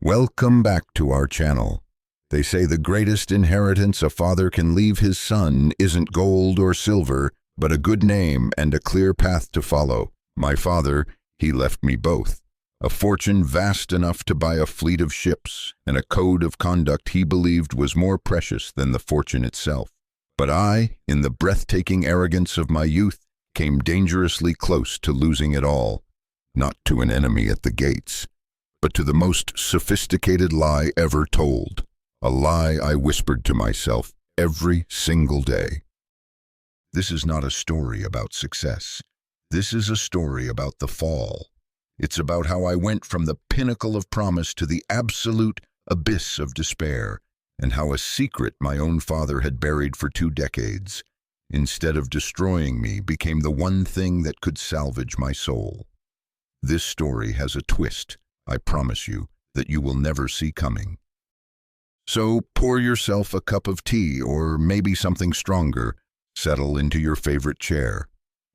Welcome back to our channel. They say the greatest inheritance a father can leave his son isn't gold or silver, but a good name and a clear path to follow. My father, he left me both. A fortune vast enough to buy a fleet of ships, and a code of conduct he believed was more precious than the fortune itself. But I, in the breathtaking arrogance of my youth, came dangerously close to losing it all. Not to an enemy at the gates, but to the most sophisticated lie ever told. A lie I whispered to myself every single day. This is not a story about success. This is a story about the fall. It's about how I went from the pinnacle of promise to the absolute abyss of despair, and how a secret my own father had buried for 2 decades, instead of destroying me, became the one thing that could salvage my soul. This story has a twist, I promise you, that you will never see coming. So pour yourself a cup of tea, or maybe something stronger, settle into your favorite chair.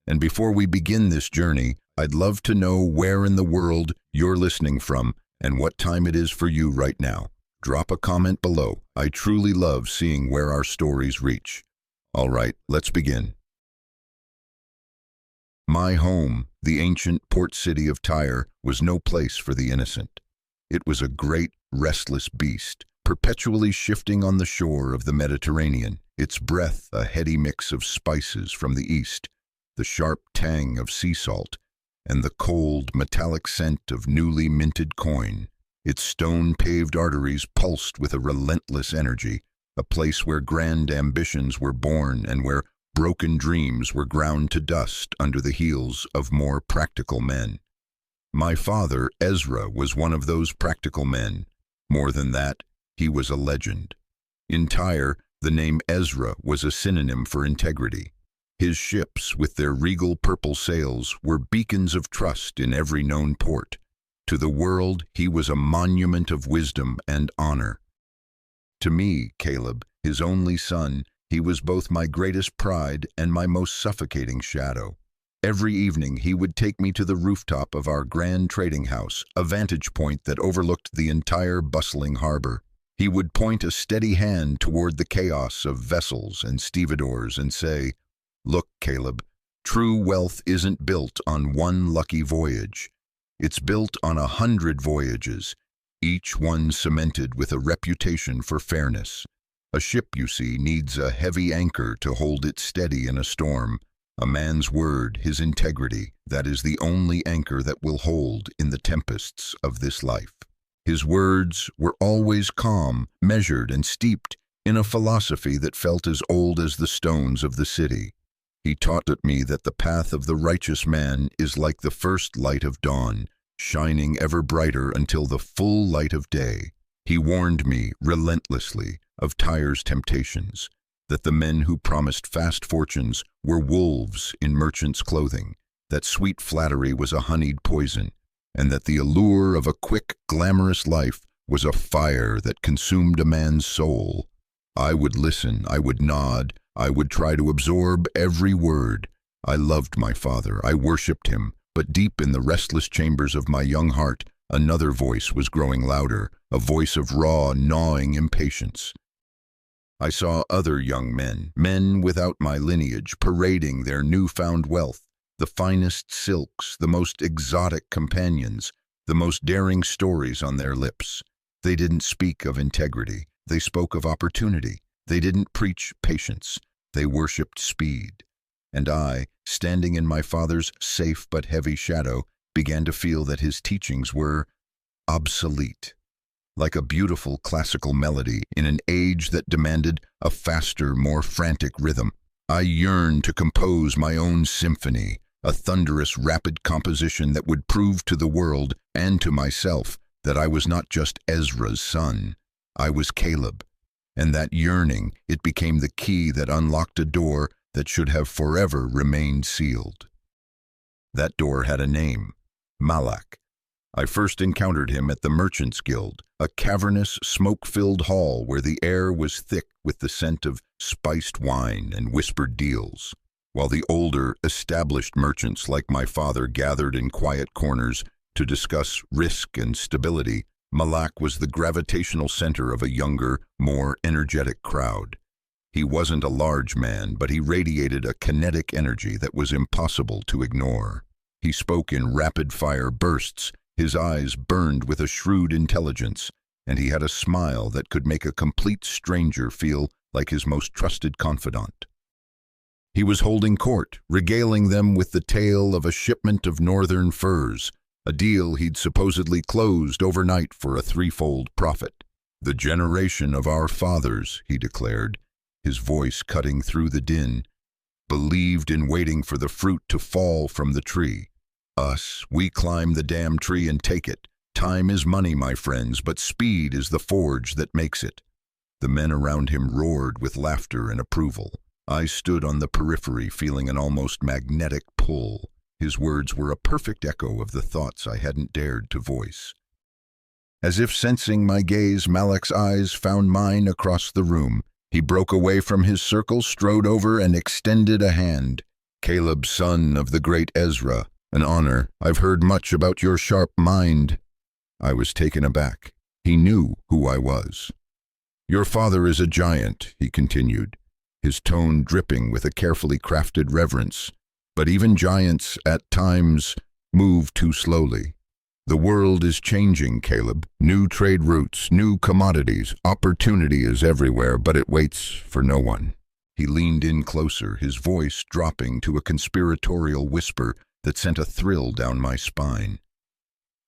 And before we begin this journey, I'd love to know where in the world you're listening from and what time it is for you right now. Drop a comment below. I truly love seeing where our stories reach. All right, let's begin. My home, the ancient port city of Tyre, was no place for the innocent. It was a great, restless beast, perpetually shifting on the shore of the Mediterranean, its breath a heady mix of spices from the east, the sharp tang of sea salt, and the cold, metallic scent of newly minted coin. Its stone-paved arteries pulsed with a relentless energy, a place where grand ambitions were born and where broken dreams were ground to dust under the heels of more practical men. My father, Ezra, was one of those practical men. More than that, he was a legend. In Tyre, the name Ezra was a synonym for integrity. His ships, with their regal purple sails, were beacons of trust in every known port. To the world, he was a monument of wisdom and honor. To me, Caleb, his only son, he was both my greatest pride and my most suffocating shadow. Every evening he would take me to the rooftop of our grand trading house, a vantage point that overlooked the entire bustling harbor. He would point a steady hand toward the chaos of vessels and stevedores and say, "Look, Caleb, true wealth isn't built on one lucky voyage. It's built on 100 voyages, each one cemented with a reputation for fairness. A ship, you see, needs a heavy anchor to hold it steady in a storm. A man's word, his integrity, that is the only anchor that will hold in the tempests of this life." His words were always calm, measured, and steeped in a philosophy that felt as old as the stones of the city. He taught me that the path of the righteous man is like the first light of dawn, shining ever brighter until the full light of day. He warned me relentlessly of Tyre's temptations, that the men who promised fast fortunes were wolves in merchants' clothing, that sweet flattery was a honeyed poison, and that the allure of a quick, glamorous life was a fire that consumed a man's soul. I would listen, I would nod, I would try to absorb every word. I loved my father, I worshipped him, but deep in the restless chambers of my young heart, another voice was growing louder, a voice of raw, gnawing impatience. I saw other young men, men without my lineage, parading their newfound wealth, the finest silks, the most exotic companions, the most daring stories on their lips. They didn't speak of integrity, they spoke of opportunity. They didn't preach patience, they worshipped speed. And I, standing in my father's safe but heavy shadow, began to feel that his teachings were obsolete. Like a beautiful classical melody in an age that demanded a faster, more frantic rhythm, I yearned to compose my own symphony, a thunderous, rapid composition that would prove to the world and to myself that I was not just Ezra's son, I was Caleb. And that yearning, it became the key that unlocked a door that should have forever remained sealed. That door had a name, Malak. I first encountered him at the Merchants' Guild, a cavernous, smoke-filled hall where the air was thick with the scent of spiced wine and whispered deals. While the older, established merchants like my father gathered in quiet corners to discuss risk and stability, Malak was the gravitational center of a younger, more energetic crowd. He wasn't a large man, but he radiated a kinetic energy that was impossible to ignore. He spoke in rapid-fire bursts, his eyes burned with a shrewd intelligence, and he had a smile that could make a complete stranger feel like his most trusted confidant. He was holding court, regaling them with the tale of a shipment of northern furs, a deal he'd supposedly closed overnight for a threefold profit. "The generation of our fathers," he declared, his voice cutting through the din, "believed in waiting for the fruit to fall from the tree. Us, we climb the damn tree and take it. Time is money, my friends, but speed is the forge that makes it." The men around him roared with laughter and approval. I stood on the periphery, feeling an almost magnetic pull. His words were a perfect echo of the thoughts I hadn't dared to voice. As if sensing my gaze, Malak's eyes found mine across the room. He broke away from his circle, strode over, and extended a hand. "Caleb, son of the great Ezra, an honor. I've heard much about your sharp mind." I was taken aback. He knew who I was. "Your father is a giant," he continued, his tone dripping with a carefully crafted reverence. "But even giants, at times, move too slowly. The world is changing, Caleb. New trade routes, new commodities, opportunity is everywhere, but it waits for no one." He leaned in closer, his voice dropping to a conspiratorial whisper that sent a thrill down my spine.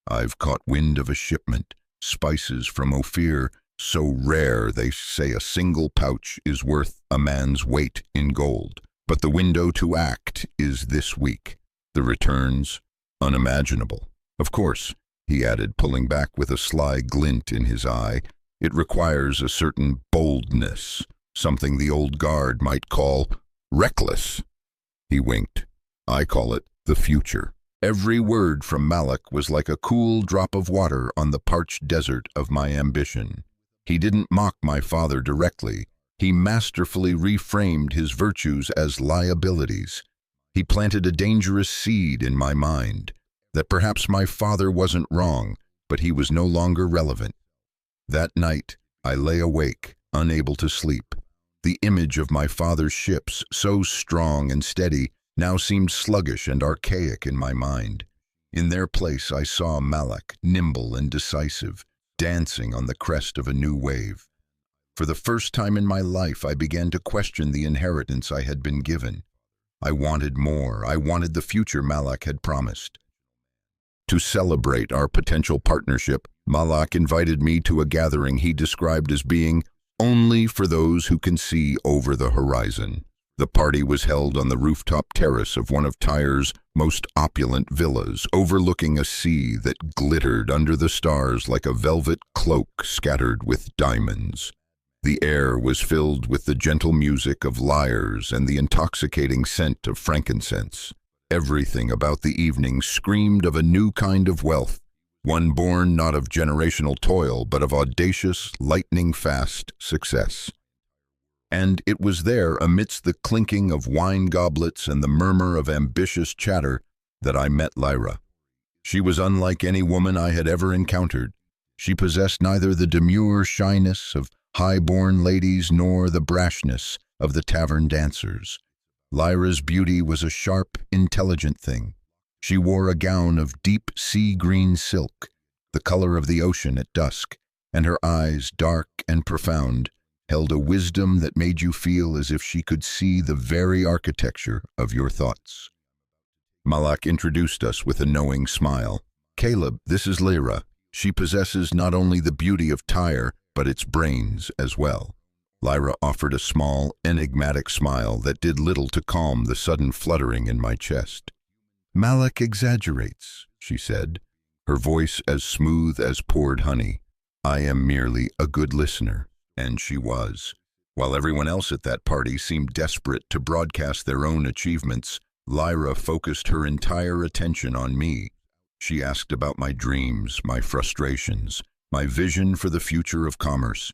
"I've caught wind of a shipment, spices from Ophir, so rare they say a single pouch is worth a man's weight in gold. But the window to act is this week. The returns, unimaginable. Of course," he added, pulling back with a sly glint in his eye, "it requires a certain boldness, something the old guard might call reckless." He winked. "I call it the future." Every word from Malak was like a cool drop of water on the parched desert of my ambition. He didn't mock my father directly. He masterfully reframed his virtues as liabilities. He planted a dangerous seed in my mind, that perhaps my father wasn't wrong, but he was no longer relevant. That night, I lay awake, unable to sleep. The image of my father's ships, so strong and steady, now seemed sluggish and archaic in my mind. In their place I saw Malak, nimble and decisive, dancing on the crest of a new wave. For the first time in my life I began to question the inheritance I had been given. I wanted more. I wanted the future Malak had promised. To celebrate our potential partnership, Malak invited me to a gathering he described as being only for those who can see over the horizon. The party was held on the rooftop terrace of one of Tyre's most opulent villas, overlooking a sea that glittered under the stars like a velvet cloak scattered with diamonds. The air was filled with the gentle music of lyres and the intoxicating scent of frankincense. Everything about the evening screamed of a new kind of wealth, one born not of generational toil, but of audacious, lightning-fast success. And it was there, amidst the clinking of wine goblets and the murmur of ambitious chatter, that I met Lyra. She was unlike any woman I had ever encountered. She possessed neither the demure shyness of high-born ladies nor the brashness of the tavern dancers. Lyra's beauty was a sharp, intelligent thing. She wore a gown of deep sea-green silk, the color of the ocean at dusk, and her eyes, dark and profound, held a wisdom that made you feel as if she could see the very architecture of your thoughts. Malak introduced us with a knowing smile. "Caleb, this is Lyra. She possesses not only the beauty of Tyre, but its brains as well." Lyra offered a small, enigmatic smile that did little to calm the sudden fluttering in my chest. "Malak exaggerates," she said, her voice as smooth as poured honey. "I am merely a good listener." And she was. While everyone else at that party seemed desperate to broadcast their own achievements, Lyra focused her entire attention on me. She asked about my dreams, my frustrations, my vision for the future of commerce.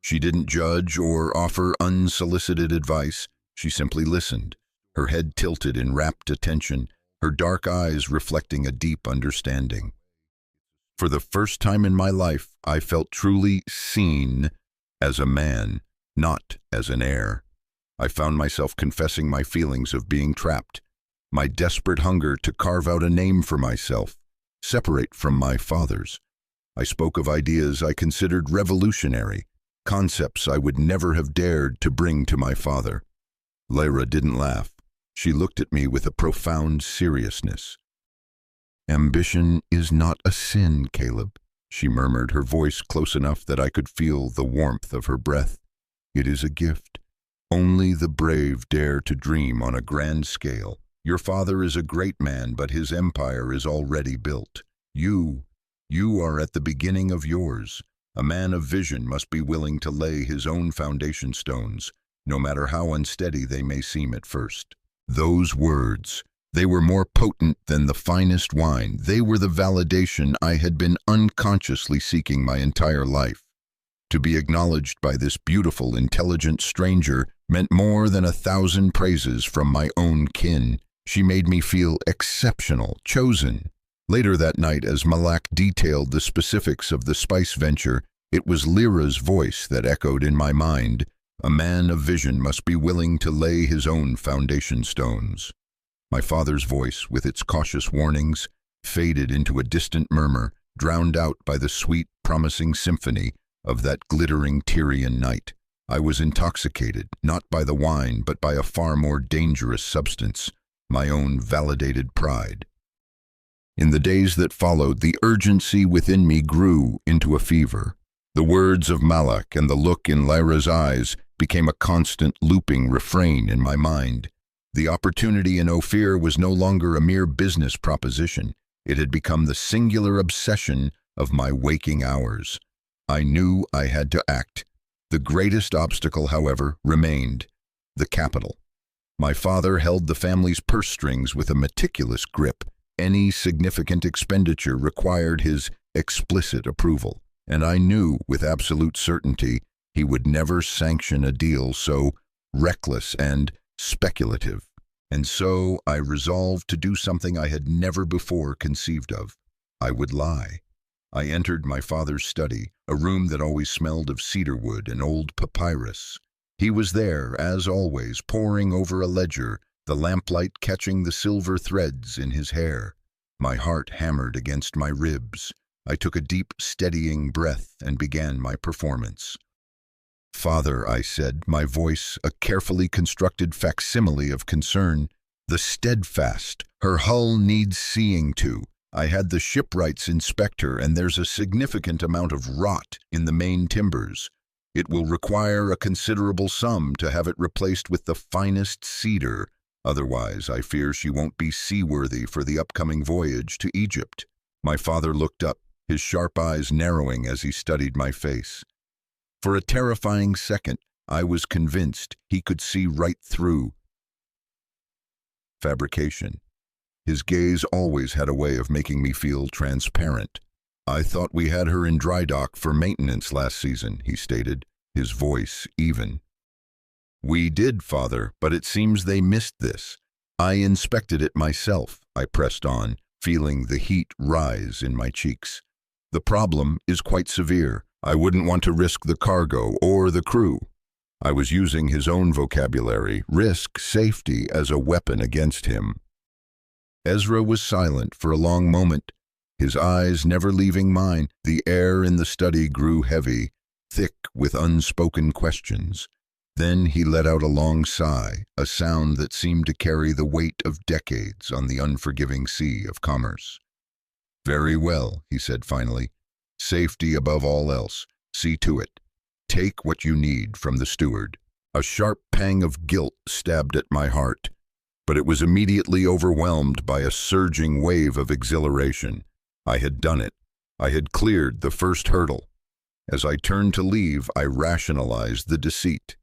She didn't judge or offer unsolicited advice. She simply listened, her head tilted in rapt attention, her dark eyes reflecting a deep understanding. For the first time in my life, I felt truly seen as a man, not as an heir. I found myself confessing my feelings of being trapped, my desperate hunger to carve out a name for myself, separate from my father's. I spoke of ideas I considered revolutionary, concepts I would never have dared to bring to my father. Lyra didn't laugh. She looked at me with a profound seriousness. "Ambition is not a sin, Caleb," she murmured, her voice close enough that I could feel the warmth of her breath. "It is a gift. Only the brave dare to dream on a grand scale. Your father is a great man, but his empire is already built. You are at the beginning of yours. A man of vision must be willing to lay his own foundation stones, no matter how unsteady they may seem at first." Those words, they were more potent than the finest wine. They were the validation I had been unconsciously seeking my entire life. To be acknowledged by this beautiful, intelligent stranger meant more than 1,000 praises from my own kin. She made me feel exceptional, chosen. Later that night, as Malak detailed the specifics of the spice venture, it was Lyra's voice that echoed in my mind. A man of vision must be willing to lay his own foundation stones. My father's voice, with its cautious warnings, faded into a distant murmur, drowned out by the sweet, promising symphony of that glittering Tyrian night. I was intoxicated, not by the wine, but by a far more dangerous substance, my own validated pride. In the days that followed, the urgency within me grew into a fever. The words of Malak and the look in Lyra's eyes became a constant looping refrain in my mind. The opportunity in Ophir was no longer a mere business proposition. It had become the singular obsession of my waking hours. I knew I had to act. The greatest obstacle, however, remained: the capital. My father held the family's purse strings with a meticulous grip. Any significant expenditure required his explicit approval, and I knew with absolute certainty he would never sanction a deal so reckless and speculative. And so I resolved to do something I had never before conceived of. I would lie. I entered my father's study, a room that always smelled of cedarwood and old papyrus. He was there, as always, poring over a ledger, the lamplight catching the silver threads in his hair. My heart hammered against my ribs. I took a deep, steadying breath and began my performance. "Father," I said, my voice a carefully constructed facsimile of concern, "the Steadfast, her hull needs seeing to. I had the shipwrights inspect her, and there's a significant amount of rot in the main timbers. It will require a considerable sum to have it replaced with the finest cedar. Otherwise, I fear she won't be seaworthy for the upcoming voyage to Egypt." My father looked up, his sharp eyes narrowing as he studied my face. For a terrifying second, I was convinced he could see right through fabrication. His gaze always had a way of making me feel transparent. "I thought we had her in dry dock for maintenance last season," he stated, his voice even. "We did, Father, but it seems they missed this. I inspected it myself," I pressed on, feeling the heat rise in my cheeks. "The problem is quite severe. I wouldn't want to risk the cargo or the crew." I was using his own vocabulary, risk safety, as a weapon against him. Ezra was silent for a long moment, his eyes never leaving mine. The air in the study grew heavy, thick with unspoken questions. Then he let out a long sigh, a sound that seemed to carry the weight of decades on the unforgiving sea of commerce. "Very well," he said finally. "Safety above all else. See to it. Take what you need from the steward." A sharp pang of guilt stabbed at my heart, but it was immediately overwhelmed by a surging wave of exhilaration. I had done it. I had cleared the first hurdle. As I turned to leave, I rationalized the deceit.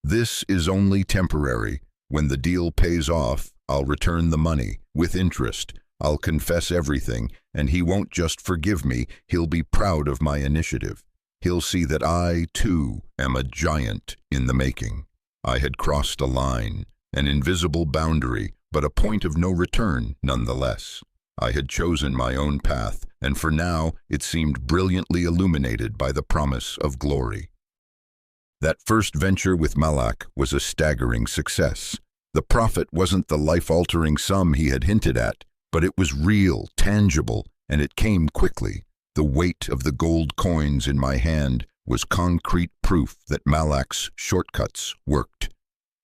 "This is only temporary. When the deal pays off, I'll return the money, with interest. I'll confess everything, and he won't just forgive me, he'll be proud of my initiative. He'll see that I, too, am a giant in the making." I had crossed a line, an invisible boundary, but a point of no return nonetheless. I had chosen my own path, and for now it seemed brilliantly illuminated by the promise of glory. That first venture with Malak was a staggering success. The profit wasn't the life-altering sum he had hinted at, but it was real, tangible, and it came quickly. The weight of the gold coins in my hand was concrete proof that Malak's shortcuts worked.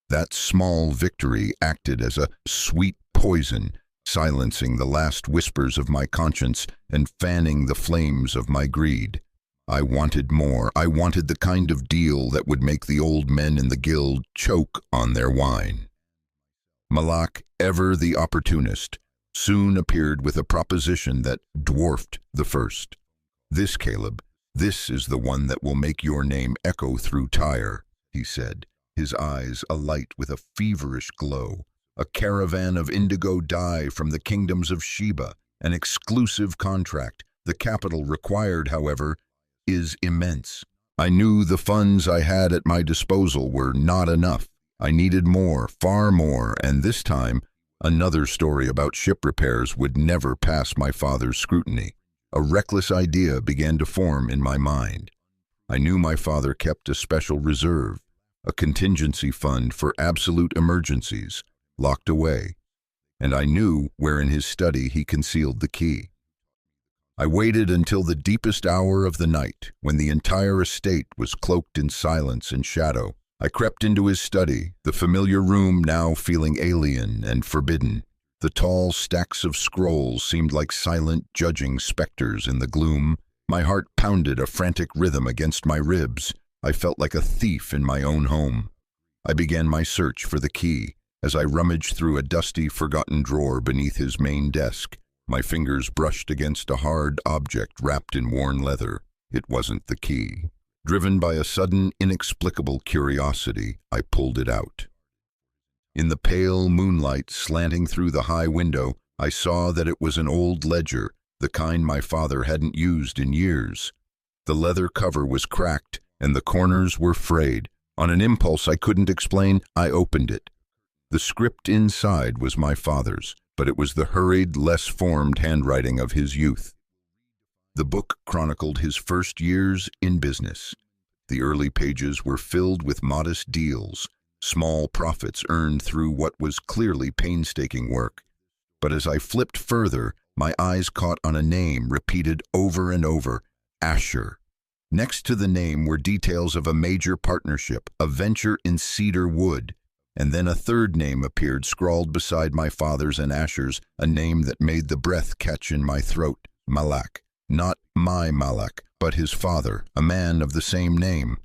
That small victory acted as a sweet poison, silencing the last whispers of my conscience and fanning the flames of my greed. I wanted more. I wanted the kind of deal that would make the old men in the guild choke on their wine. Malak, ever the opportunist, soon appeared with a proposition that dwarfed the first. "This, Caleb, this is the one that will make your name echo through Tyre," he said, his eyes alight with a feverish glow. "A caravan of indigo dye from the kingdoms of Sheba, an exclusive contract. The capital required, however, is immense. I knew the funds I had at my disposal were not enough. I needed more, far more, and this time, another story about ship repairs would never pass my father's scrutiny. A reckless idea began to form in my mind. I knew my father kept a special reserve, a contingency fund for absolute emergencies, locked away, and I knew where in his study he concealed the key. I waited until the deepest hour of the night, when the entire estate was cloaked in silence and shadow. I crept into his study, the familiar room now feeling alien and forbidden. The tall stacks of scrolls seemed like silent, judging specters in the gloom. My heart pounded a frantic rhythm against my ribs. I felt like a thief in my own home. I began my search for the key. As I rummaged through a dusty, forgotten drawer beneath his main desk, my fingers brushed against a hard object wrapped in worn leather. It wasn't the key. Driven by a sudden, inexplicable curiosity, I pulled it out. In the pale moonlight slanting through the high window, I saw that it was an old ledger, the kind my father hadn't used in years. The leather cover was cracked, and the corners were frayed. On an impulse I couldn't explain, I opened it. The script inside was my father's, but it was the hurried, less formed handwriting of his youth. The book chronicled his first years in business. The early pages were filled with modest deals, small profits earned through what was clearly painstaking work. But as I flipped further, my eyes caught on a name repeated over and over, Asher. Next to the name were details of a major partnership, a venture in cedar wood, and then a third name appeared scrawled beside my father's and Asher's, a name that made the breath catch in my throat, Malak. Not my Malak, but his father, a man of the same name.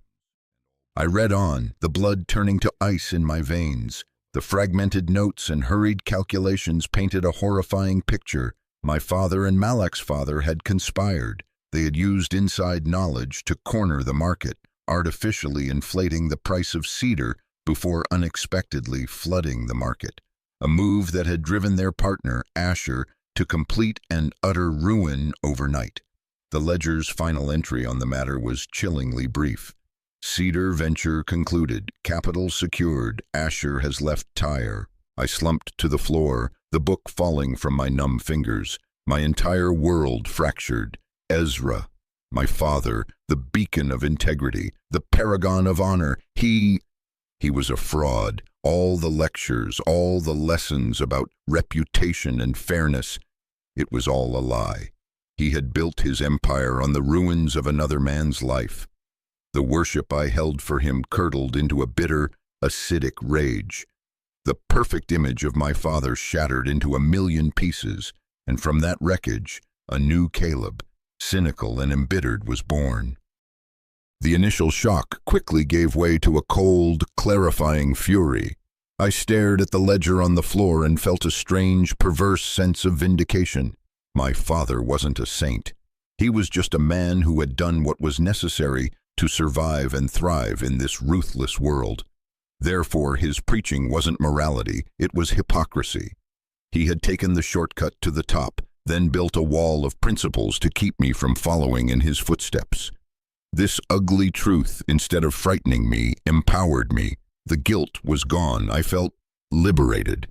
I read on, the blood turning to ice in my veins. The fragmented notes and hurried calculations painted a horrifying picture. My father and Malak's father had conspired. They had used inside knowledge to corner the market, artificially inflating the price of cedar before unexpectedly flooding the market. A move that had driven their partner, Asher, to complete and utter ruin overnight. The ledger's final entry on the matter was chillingly brief. Cedar venture concluded, capital secured, Asher has left Tyre. I slumped to the floor, the book falling from my numb fingers, my entire world fractured. Ezra, my father, the beacon of integrity, the paragon of honor, he was a fraud. All the lectures, all the lessons about reputation and fairness, it was all a lie. He had built his empire on the ruins of another man's life. The worship I held for him curdled into a bitter, acidic rage. The perfect image of my father shattered into a million pieces, and from that wreckage, a new Caleb, cynical and embittered, was born. The initial shock quickly gave way to a cold, clarifying fury. I stared at the ledger on the floor and felt a strange, perverse sense of vindication. My father wasn't a saint. He was just a man who had done what was necessary to survive and thrive in this ruthless world. Therefore, his preaching wasn't morality, it was hypocrisy. He had taken the shortcut to the top, then built a wall of principles to keep me from following in his footsteps. This ugly truth, instead of frightening me, empowered me. The guilt was gone. I felt liberated.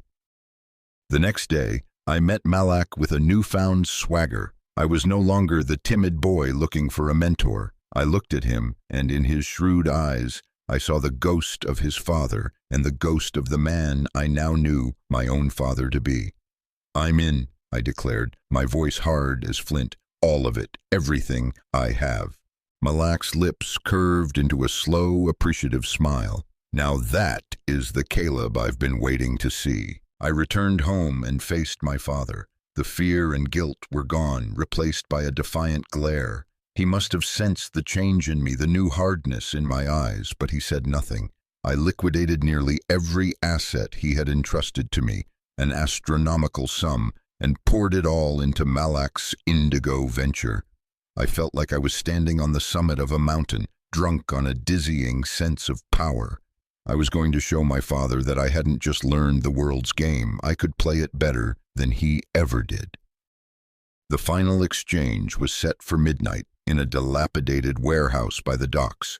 The next day, I met Malak with a newfound swagger. I was no longer the timid boy looking for a mentor. I looked at him, and in his shrewd eyes, I saw the ghost of his father and the ghost of the man I now knew my own father to be. "I'm in," I declared, my voice hard as flint. "All of it, everything I have." Malak's lips curved into a slow, appreciative smile. "Now that is the Caleb I've been waiting to see." I returned home and faced my father. The fear and guilt were gone, replaced by a defiant glare. He must have sensed the change in me, the new hardness in my eyes, but he said nothing. I liquidated nearly every asset he had entrusted to me, an astronomical sum, and poured it all into Malak's indigo venture. I felt like I was standing on the summit of a mountain, drunk on a dizzying sense of power. I was going to show my father that I hadn't just learned the world's game, I could play it better than he ever did. The final exchange was set for midnight in a dilapidated warehouse by the docks.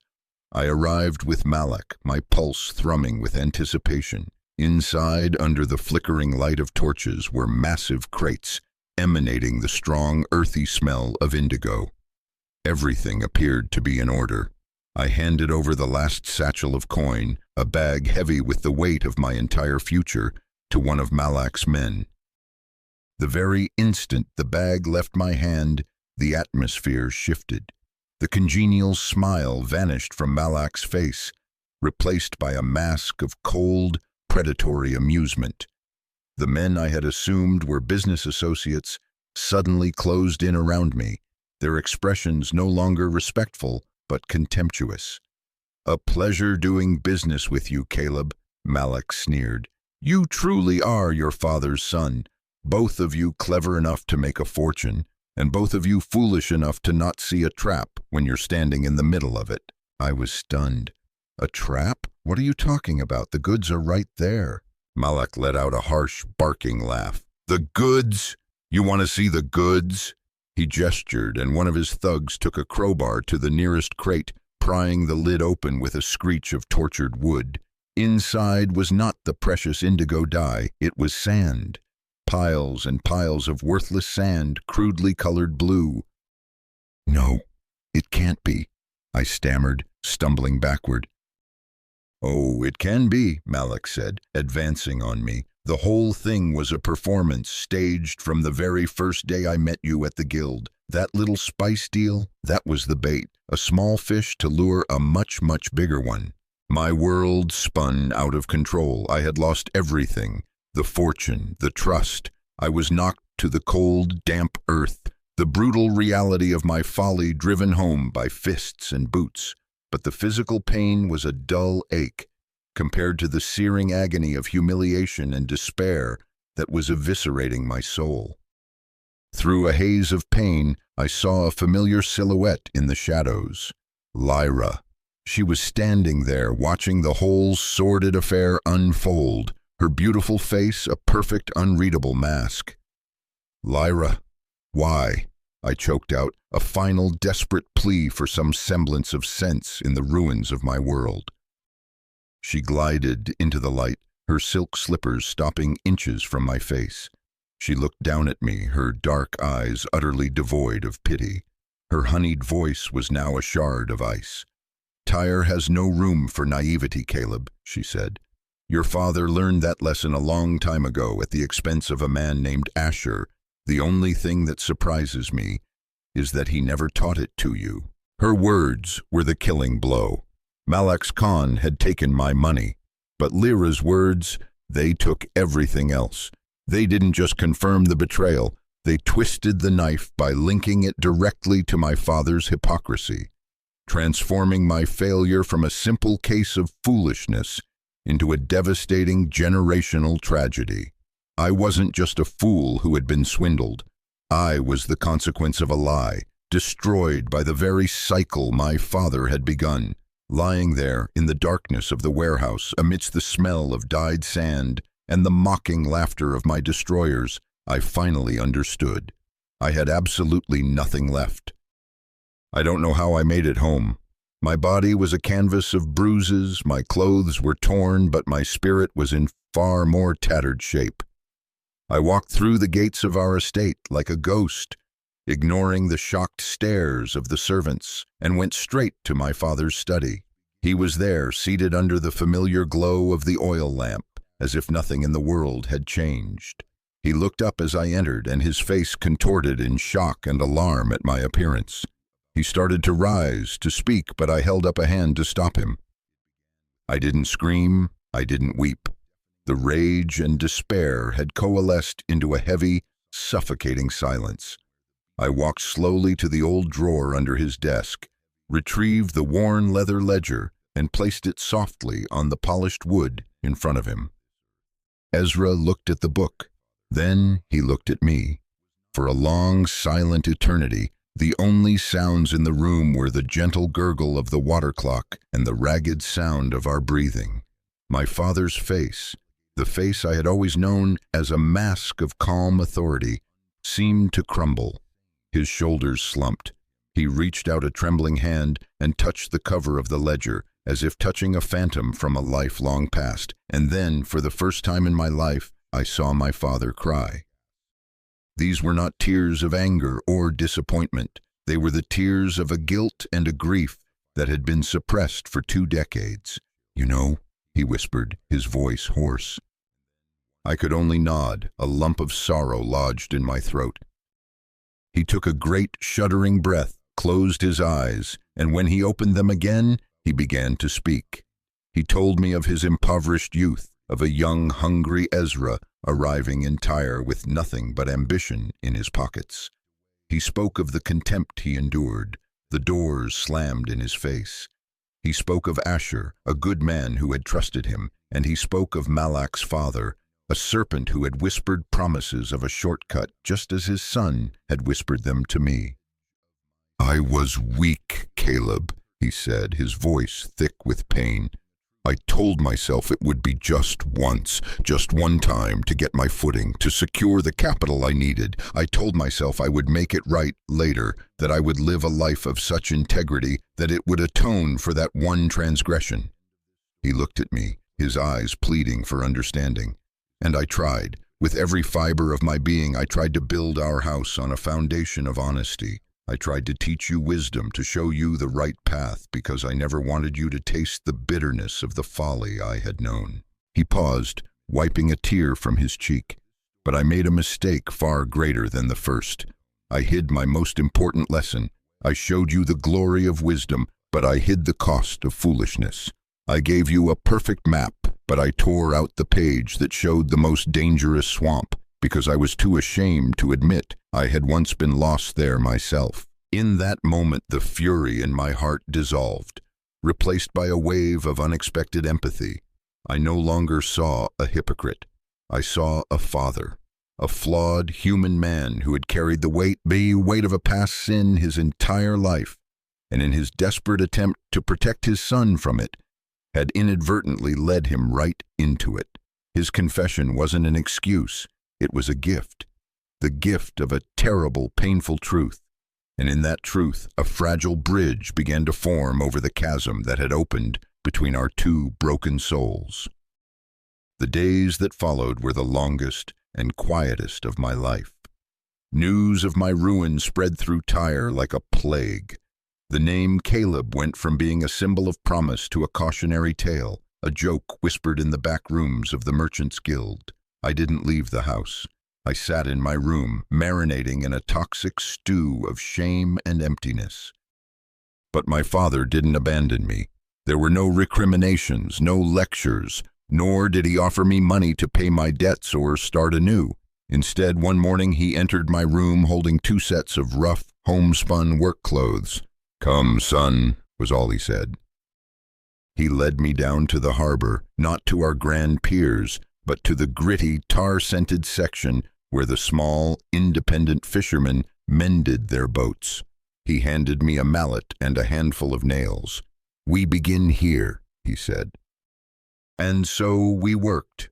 I arrived with Malak, my pulse thrumming with anticipation. Inside, under the flickering light of torches, were massive crates, emanating the strong, earthy smell of indigo. Everything appeared to be in order. I handed over the last satchel of coin, a bag heavy with the weight of my entire future, to one of Malak's men. The very instant the bag left my hand, the atmosphere shifted. The congenial smile vanished from Malak's face, replaced by a mask of cold, predatory amusement. The men I had assumed were business associates suddenly closed in around me, their expressions no longer respectful, but contemptuous. "A pleasure doing business with you, Caleb," Malak sneered. "You truly are your father's son, both of you clever enough to make a fortune, and both of you foolish enough to not see a trap when you're standing in the middle of it." I was stunned. "A trap? What are you talking about? The goods are right there." Malak let out a harsh, barking laugh. "The goods? You want to see the goods?" He gestured, and one of his thugs took a crowbar to the nearest crate, prying the lid open with a screech of tortured wood. Inside was not the precious indigo dye, it was sand. Piles and piles of worthless sand, crudely colored blue. "No, it can't be," I stammered, stumbling backward. "Oh, it can be," Malak said, advancing on me. "The whole thing was a performance staged from the very first day I met you at the guild. That little spice deal, that was the bait, a small fish to lure a much, much bigger one. My world spun out of control. I had lost everything, the fortune, the trust. I was knocked to the cold, damp earth, the brutal reality of my folly driven home by fists and boots. But the physical pain was a dull ache compared to the searing agony of humiliation and despair that was eviscerating my soul. Through a haze of pain, I saw a familiar silhouette in the shadows. Lyra. She was standing there, watching the whole sordid affair unfold, her beautiful face a perfect, unreadable mask. "Lyra, why?" I choked out, a final desperate plea for some semblance of sense in the ruins of my world. She glided into the light, her silk slippers stopping inches from my face. She looked down at me, her dark eyes utterly devoid of pity. Her honeyed voice was now a shard of ice. "Tyre has no room for naivety, Caleb," she said. "Your father learned that lesson a long time ago at the expense of a man named Asher. The only thing that surprises me is that he never taught it to you." Her words were the killing blow. Malak's Khan had taken my money, but Lyra's words, they took everything else. They didn't just confirm the betrayal, they twisted the knife by linking it directly to my father's hypocrisy, transforming my failure from a simple case of foolishness into a devastating generational tragedy. I wasn't just a fool who had been swindled. I was the consequence of a lie, destroyed by the very cycle my father had begun. Lying there in the darkness of the warehouse, amidst the smell of dyed sand and the mocking laughter of my destroyers, I finally understood. I had absolutely nothing left. I don't know how I made it home. My body was a canvas of bruises, my clothes were torn, but my spirit was in far more tattered shape. I walked through the gates of our estate like a ghost, ignoring the shocked stares of the servants, and went straight to my father's study. He was there, seated under the familiar glow of the oil lamp, as if nothing in the world had changed. He looked up as I entered, and his face contorted in shock and alarm at my appearance. He started to rise, to speak, but I held up a hand to stop him. I didn't scream, I didn't weep. The rage and despair had coalesced into a heavy, suffocating silence. I walked slowly to the old drawer under his desk, retrieved the worn leather ledger, and placed it softly on the polished wood in front of him. Ezra looked at the book. Then he looked at me. For a long, silent eternity, the only sounds in the room were the gentle gurgle of the water clock and the ragged sound of our breathing. My father's face, the face I had always known as a mask of calm authority, seemed to crumble. His shoulders slumped. He reached out a trembling hand and touched the cover of the ledger, as if touching a phantom from a life long past. And then, for the first time in my life, I saw my father cry. These were not tears of anger or disappointment. They were the tears of a guilt and a grief that had been suppressed for 2 decades. "You know," he whispered, his voice hoarse. I could only nod, a lump of sorrow lodged in my throat. He took a great, shuddering breath, closed his eyes, and when he opened them again, he began to speak. He told me of his impoverished youth, of a young, hungry Ezra arriving in Tyre with nothing but ambition in his pockets. He spoke of the contempt he endured, the doors slammed in his face. He spoke of Asher, a good man who had trusted him, and he spoke of Malak's father, a serpent who had whispered promises of a shortcut just as his son had whispered them to me. "I was weak, Caleb," he said, his voice thick with pain. "I told myself it would be just once, just one time to get my footing, to secure the capital I needed. I told myself I would make it right later, that I would live a life of such integrity that it would atone for that one transgression." He looked at me, his eyes pleading for understanding. And I tried. With every fiber of my being, I tried to build our house on a foundation of honesty. I tried to teach you wisdom, to show you the right path, because I never wanted you to taste the bitterness of the folly I had known. He paused, wiping a tear from his cheek. But I made a mistake far greater than the first. I hid my most important lesson. I showed you the glory of wisdom, but I hid the cost of foolishness. I gave you a perfect map, but I tore out the page that showed the most dangerous swamp, because I was too ashamed to admit I had once been lost there myself. In that moment, the fury in my heart dissolved, replaced by a wave of unexpected empathy. I no longer saw a hypocrite. I saw a father, a flawed human man who had carried the weight of a past sin his entire life, and in his desperate attempt to protect his son from it, had inadvertently led him right into it. His confession wasn't an excuse, it was a gift. The gift of a terrible, painful truth. And in that truth, a fragile bridge began to form over the chasm that had opened between our 2 broken souls. The days that followed were the longest and quietest of my life. News of my ruin spread through Tyre like a plague. The name Caleb went from being a symbol of promise to a cautionary tale, a joke whispered in the back rooms of the Merchants' Guild. I didn't leave the house. I sat in my room, marinating in a toxic stew of shame and emptiness. But my father didn't abandon me. There were no recriminations, no lectures, nor did he offer me money to pay my debts or start anew. Instead, one morning he entered my room holding 2 sets of rough, homespun work clothes. "Come, son," was all he said. He led me down to the harbor, not to our grand piers, but to the gritty, tar-scented section where the small, independent fishermen mended their boats. He handed me a mallet and a handful of nails. "We begin here," he said. And so we worked.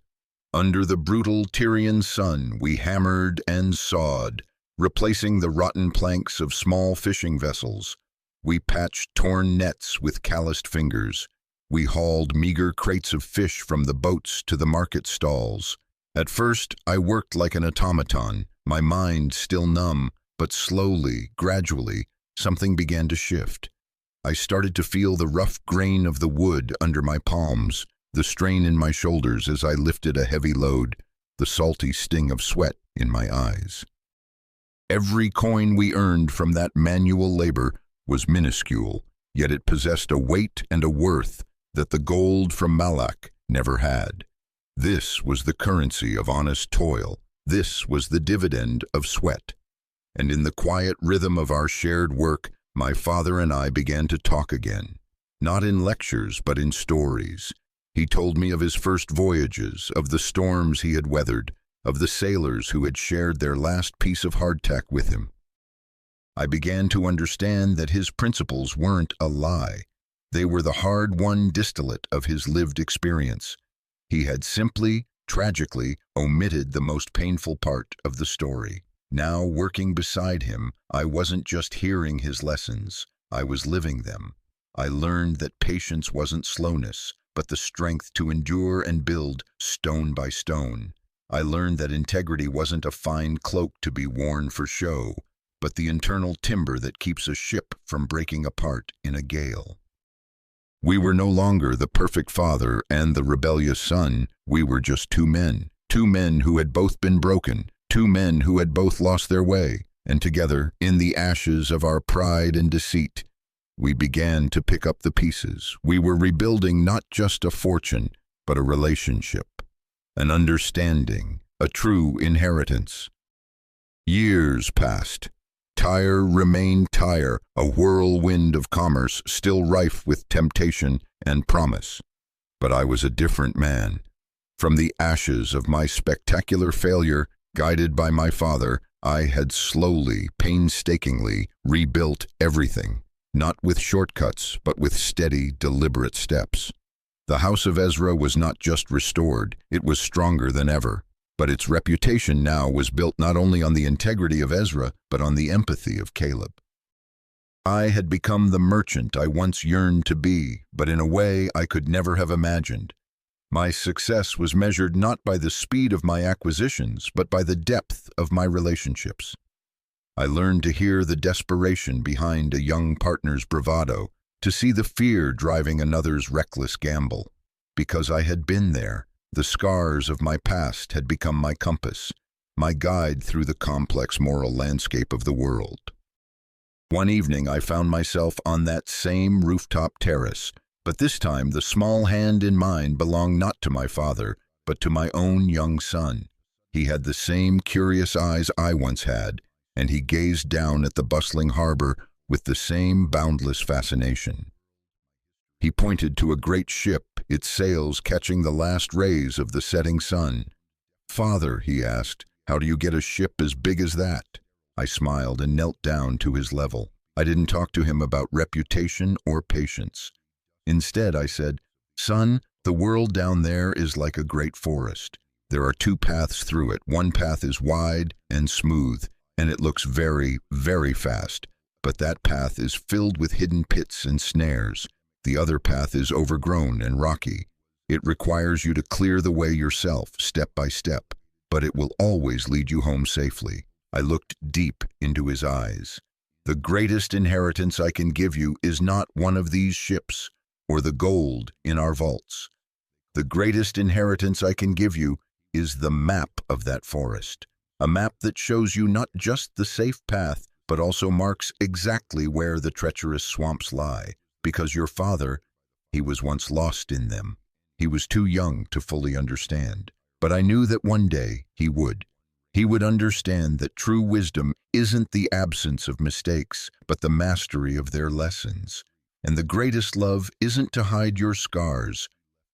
Under the brutal Tyrian sun, we hammered and sawed, replacing the rotten planks of small fishing vessels. We patched torn nets with calloused fingers. We hauled meager crates of fish from the boats to the market stalls. At first, I worked like an automaton, my mind still numb, but slowly, gradually, something began to shift. I started to feel the rough grain of the wood under my palms, the strain in my shoulders as I lifted a heavy load, the salty sting of sweat in my eyes. Every coin we earned from that manual labor was minuscule, yet it possessed a weight and a worth that the gold from Malak never had. This was the currency of honest toil. This was the dividend of sweat. And in the quiet rhythm of our shared work, my father and I began to talk again. Not in lectures, but in stories. He told me of his first voyages, of the storms he had weathered, of the sailors who had shared their last piece of hardtack with him. I began to understand that his principles weren't a lie. They were the hard-won distillate of his lived experience. He had simply, tragically, omitted the most painful part of the story. Now, working beside him, I wasn't just hearing his lessons, I was living them. I learned that patience wasn't slowness, but the strength to endure and build stone by stone. I learned that integrity wasn't a fine cloak to be worn for show, but the internal timber that keeps a ship from breaking apart in a gale. We were no longer the perfect father and the rebellious son. We were just two men who had both been broken, two men who had both lost their way, and together, in the ashes of our pride and deceit, we began to pick up the pieces. We were rebuilding not just a fortune, but a relationship, an understanding, a true inheritance. Years passed. Tyre remained Tyre, a whirlwind of commerce still rife with temptation and promise. But I was a different man. From the ashes of my spectacular failure, guided by my father, I had slowly, painstakingly rebuilt everything, not with shortcuts, but with steady, deliberate steps. The house of Ezra was not just restored, it was stronger than ever. But its reputation now was built not only on the integrity of Ezra, but on the empathy of Caleb. I had become the merchant I once yearned to be, but in a way I could never have imagined. My success was measured not by the speed of my acquisitions, but by the depth of my relationships. I learned to hear the desperation behind a young partner's bravado, to see the fear driving another's reckless gamble. Because I had been there, the scars of my past had become my compass, my guide through the complex moral landscape of the world. One evening I found myself on that same rooftop terrace, but this time the small hand in mine belonged not to my father, but to my own young son. He had the same curious eyes I once had, and he gazed down at the bustling harbor with the same boundless fascination. He pointed to a great ship, its sails catching the last rays of the setting sun. "Father," he asked, "how do you get a ship as big as that?" I smiled and knelt down to his level. I didn't talk to him about reputation or patience. Instead, I said, "Son, the world down there is like a great forest. There are two paths through it. One path is wide and smooth, and it looks very, very fast. But that path is filled with hidden pits and snares. The other path is overgrown and rocky. It requires you to clear the way yourself, step by step, but it will always lead you home safely." I looked deep into his eyes. "The greatest inheritance I can give you is not one of these ships or the gold in our vaults. The greatest inheritance I can give you is the map of that forest, a map that shows you not just the safe path, but also marks exactly where the treacherous swamps lie. Because your father, he was once lost in them. He was too young to fully understand. But I knew that one day he would. He would understand that true wisdom isn't the absence of mistakes, but the mastery of their lessons. And the greatest love isn't to hide your scars,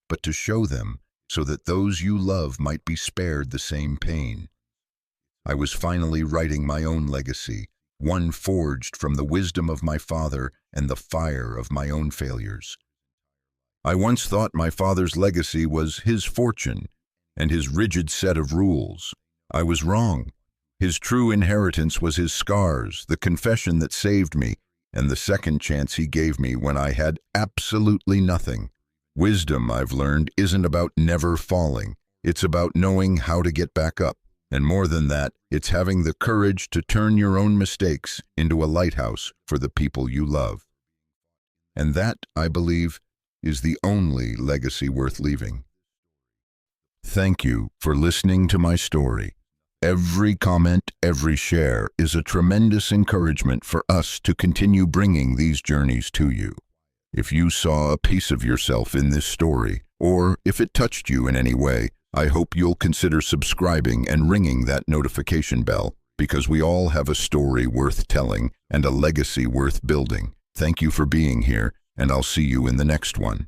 but to show them so that those you love might be spared the same pain. I was finally writing my own legacy, one forged from the wisdom of my father and the fire of my own failures. I once thought my father's legacy was his fortune and his rigid set of rules. I was wrong. His true inheritance was his scars, the confession that saved me, and the second chance he gave me when I had absolutely nothing. Wisdom, I've learned, isn't about never falling. It's about knowing how to get back up. And more than that, it's having the courage to turn your own mistakes into a lighthouse for the people you love. And that, I believe, is the only legacy worth leaving. Thank you for listening to my story. Every comment, every share is a tremendous encouragement for us to continue bringing these journeys to you. If you saw a piece of yourself in this story, or if it touched you in any way, I hope you'll consider subscribing and ringing that notification bell, because we all have a story worth telling and a legacy worth building. Thank you for being here, and I'll see you in the next one.